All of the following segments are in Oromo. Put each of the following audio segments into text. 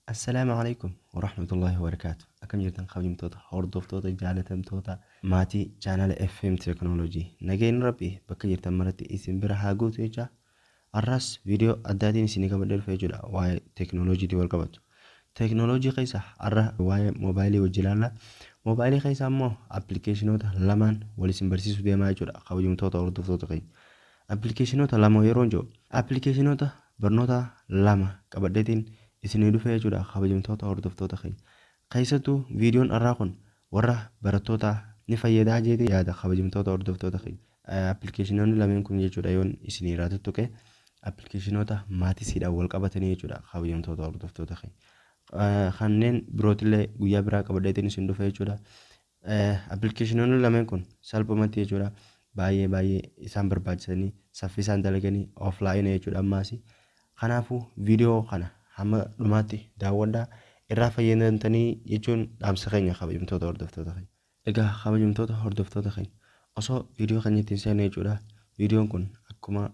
السلام عليكم ورحمة الله وبركاته. أكم جرتن خبيمتوتا هوردوفتوتا جالتمتوتا ماتي channel FM Technology نجين ربي بكا جرتن مرتي اسم برا هاغوتو يجا الراس فيديو أدادين سينيكا بدل فيجولا واي تكنولوجي دي والقبط تكنولوجي قيسة الرا واي موبايلي وجلالا موبايلي قيسة مو ابليكيشنوتا لمن ولسن برسيسو دي ما يجولا خبيمتوتا هوردوفتوتا قي ابليكيشنوتا لما يرونجو ابليكيشنوتا برنوتا لما قبدتين isinii dhufee jechuudha kabajamtoota hordoftoota keenya. Keessattuu viidiyoon irraa kun warra barattoota ni fayyadaa jeetee yaada kabajamtoota hordoftoota keenya. Appilikeeshinoonni lameen kun jechuudha yoon isinii irraa tuttuqe appilikeeshinoota maatisiidhaan wal qabatanii jechuudha kabajamtoota hordoftoota keenya. Kanneen birootillee guyyaa biraa qabadheetiin isin dhufee jechuudha. Appilikeeshinoonni lameen kun salphumatti jechuudha baay'ee isaan barbaachisanii saffisaan dalaganii offline jechuudha ammaasi. Kanaafuu viidiyoo kana hamma dhumaatti daawwadhaa irraa fayyadamtanii jechuun dhaamsa keenya kabajamtoota hordoftoota keenya. Egaa kabajamtoota hordoftoota keenya osoo viidiyoo keenyatti hin seenne jechuudha. Viidiyoon kun akkuma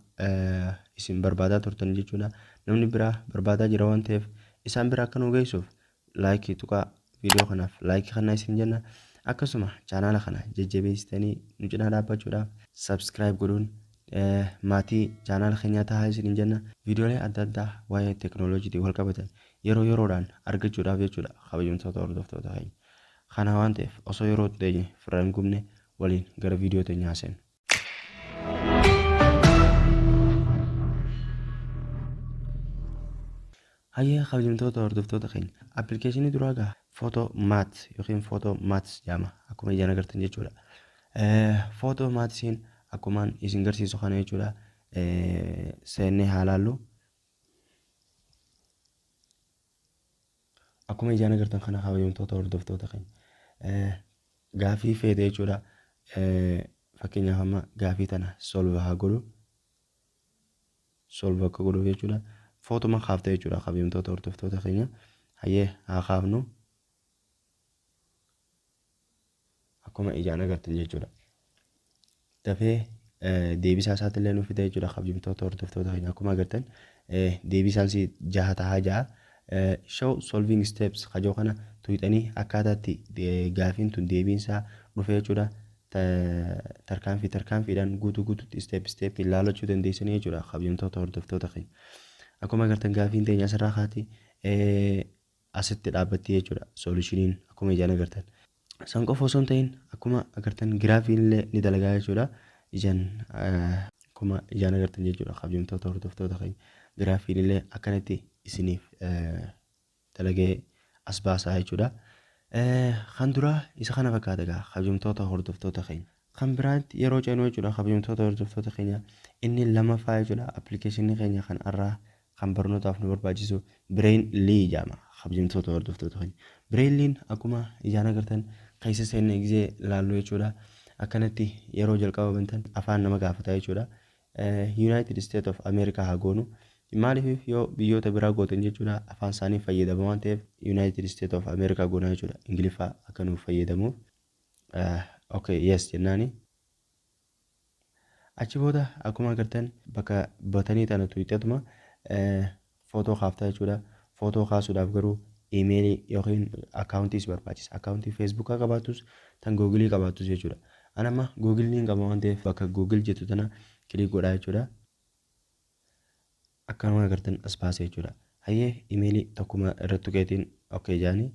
isin barbaadaa turtan jechuudha. Namni biraa barbaadaa jira waan ta'eef isaan biraa akka nu geessuuf laayikii tuqaa viidiyoo kanaaf laayikii kana isin jenna. Akkasuma chaanaala kana jajjabeessitanii nu cinaa dhaabbachuudhaaf subscribe godhuun maatii chaanaala keenyaa tahaa isin jenna. Viidiyoolee adda addaa waa'ee teknooloojiitiin wal qabatan yeroodhaan argachuudhaaf jechuudha kabajamtoota hordoftoota keenya. Kana waan ta'eef osoo yeroo teenye firra hin gubne waliin gara viidiyoo teenyaa seenu. Hayyee kabajamtoota hordoftoota keenya appilikeeshinii duraa gaa footoo maat yookiin footoo maats jedhama akkuma ijaan agartan jechuudha. Footoo maatisiin akkumaan isin garsiisu kana jechuudha. Seennee haalaallu akkuma ijaan agartan kana kabajamtoota hordoftoota keenya gaafii feete jechuudha. Fakkeenyaaf amma gaafii tana solve haa godhu solve akka godhuuf jechuudha. Footoma kaafte jechuudha kabajamtoota hordoftoota keenya. Hayyee haa kaafnu akkuma ijaan agartan jechuudha. Dafee deebisaa isaatiillee nuuf fida jechuudha kabajamtoota hordoftoota keenya. Akkuma agartan deebisaan si jaha tahaa jaha. Show solving steps kajoo kana tuyxanii akkaataatti gaafiin tun deebiinsaa dhufee jechuudha. Tarkaanfiidhaan guutuutti step ilaalachuu dandeessanii jechuudha kabajamtoota hordoftoota keenya. Akkuma agartan gaafiin teenya asirraa kaati asitti dhaabbatti jechuudha solushiniin akkuma ijaan agartan. San qofa osoo hin ta'in akkuma agartan giraafiin illee ni dalagaa jechuudha. Akkuma ijaan agartan jechuudha kabajamtoota hordoftoota keenya. Giraafiin illee akkanatti isiniif dalagee as baasaa jechuudha. Kan duraa isa kana fakkaata egaa kabajamtoota hordoftoota keenya. Kan biraatti yeroo ceenuu jechuudha kabajamtoota hordoftoota keenya inni lammaffaa jechuudha appilikeeshinii keenya kan irraa kan barnootaaf nu barbaachisu Brainly jedhama kabajamtoota hordoftoota keenya. Brainly'n akkuma ijaan agartan keessa seenne gisee ilaallu jechuudha. Akkanatti yeroo jalqaba bantan afaan nama gaafata jechuudha. United States of America haa goonu. Maaliif yoo biyyoota biraa gootan jechuudha afaan isaanii fayyadama waan ta'eef United States of America goona jechuudha. Ingiliffaa akka nuuf fayyadamuuf. Okay, yes jennaani. Achi booda akkuma agartan bakka batanii tana tuyxatuma footoo kaaftaa jechuudha. Footoo kaasuudhaaf garuu iimeelii yookiin akkaawuntiis barbaachisa. Akkaawuntii feesbuukaa qabaatus tan googilii qabaatus jechuudha. Ani amma googilii hin qabu waan ta'eef bakka googil jettu tana kilik godhaa jechuudha. Akkuma agartan as baasee jechuudha. Hayyee iimeelii tokkuma irratti tuqeetiin okay jaanii.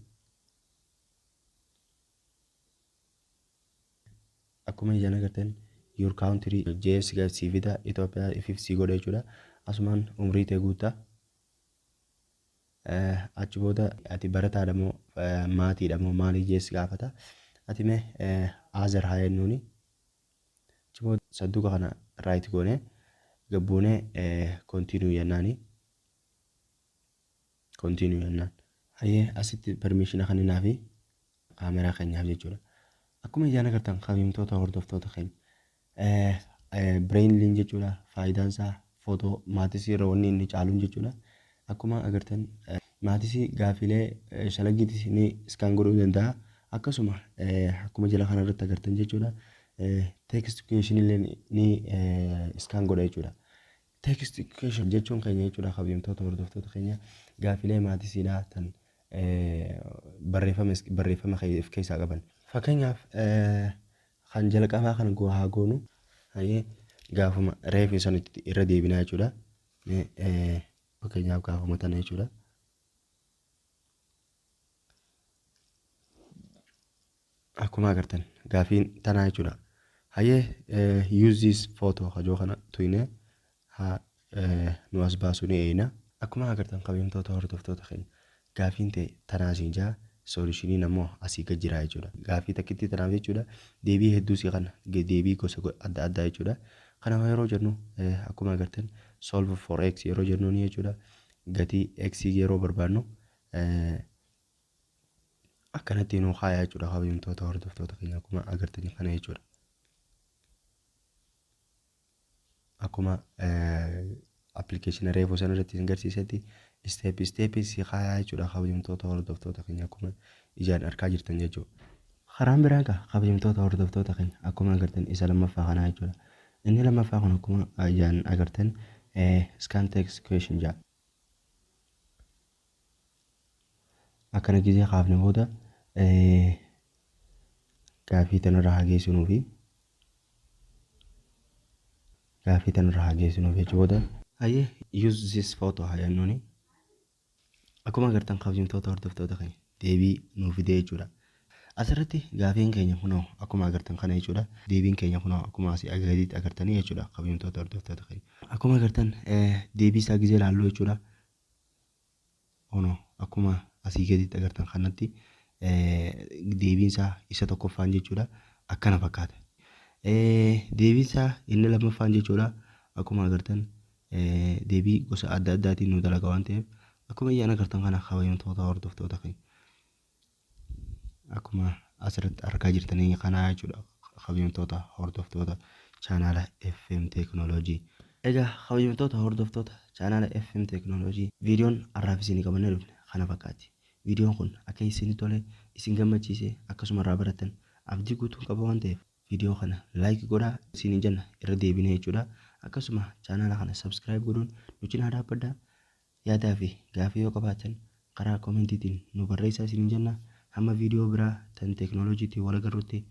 Akkuma ijaan agartan your country JS si fida Itoophiyaa ifiif si godha jechuudha. Asumaan umrii ta'e guutaa. Achi booda ati barataadha moo maatiidha moo maalii JS gaafata. Ati mee azar haa jennuuni. Achi booda sanduuqa kana right goonee gabbuunee continue jennaani. Continue jennaan. Hayyee asitti permission kan hinaa fi kaameraa keenyaaf jechuudha. Akkuma ijaan agartan kabajamtoota hordoftoota keenya. Brainly jechuudha faayidaan isaa footoo maatisii irra wanni inni caaluun jechuudha. Akkuma agartan maatisii gaafilee shalagiitis ni iskaan godhuu danda'a. Akkasuma akkuma jala kana irratti agartan jechuudha. Text question illee ni iskaan godha jechuudha. Text question jechuun keenya jechuudha kabajamtoota hordoftoota keenya gaafilee maatisiidhaa tan barreeffama of keessaa qaban. Fakkeenyaaf kan jalqabaa kan haa goonu gaafuma reefu sanitti irra deebinaa jechuudha. Fakkeenyaaf gaafuma tana jechuudha. Akkuma agartan gaafiin tanaa jechuudha. Use this photo hajoo kana tuyne nu as baasuu ni eeyna. Akkuma agartan kabajamtoota hordoftoota keenya gaafiin ta'e tanaa siin jaa solushiniin ammoo asii gad jira jechuudha. Gaafii takkitti tanaaf jechuudha deebii hedduu si kana deebii gosa adda addaa jechuudha. Kanaaf yeroo jennu akkuma agartan solve for x yeroo jennu ni jechuudha. Gatii x yeroo barbaadnu akkanatti nu kaayaa jechuudha kabajamtoota hordoftoota keenya akkuma agartanii kana jechuudha. Akkuma application reefuu sana irratti isin agarsiisetti step si kaayaa jechuudha kabajamtoota hordoftoota keenya akkuma ijaan argaa jirtan jechuudha. Karaan biraa kabajamtoota hordoftoota keenya akkuma agartan isa lammaffaa kanaa jechuudha. Inni lammaffaa kun akkuma ijaan agartan scan text question jaa. Akkana gisee kaafne booda gaafii tanarraa hageessinuu fi gaafii tanarraa hageessinuu jechuudha. Use this photo hayannuuni. Akkuma agartan kabajamtoota hordoftoota keenya deebii nuuf fidee jechuudha. Asirratti gaafiin keenya kunoo akkuma agartan kana jechuudha. Deebiin keenya kunoo akkuma asii gaditti agartanii jechuudha kabajamtoota hordoftoota keenya. Akkuma agartan deebii isaa gisee laalluu jechuudha. Kunoo akkuma asii gaditti agartan kanatti deebiin isaa isa tokkoffaan jechuudha akkana fakkaata. Deebiin isaa inni lammaffaan jechuudha akkuma agartan deebii gosa adda addaatiin nu dalaga waan ta'eef akkuma ijaan agartan kana kabajamtoota hordoftoota keenya akkuma asirratti argaa jirtanii kana jechuudha kabajamtoota hordoftoota chaanaala FM Teknooloojii. Egaa kabajamtoota hordoftoota chaanaala FM Teknooloojii viidiyoon har'aaf isinii qabannee dhufne kana fakkaatti. Viidiyoon kun akka isin tole isin gammachiise akkasuma irraa baratan abdii guutuun qaba waan ta'eef viidiyoo kana like godhaa isin jenna irra deebinee jechuudha. Akkasuma chaanaala kana subscribe godhuun nu cinaa dhaabbadhaa. Yaadaa fi gaafii yoo qabaatan karaa koomentiitiin nu barreessaa isin jenna. Hamma viidiyoo biraa tan teknooloojiitiin wal agarrutti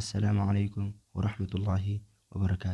assalaamu alaikum wa rahmatullahi wa barakaatuh.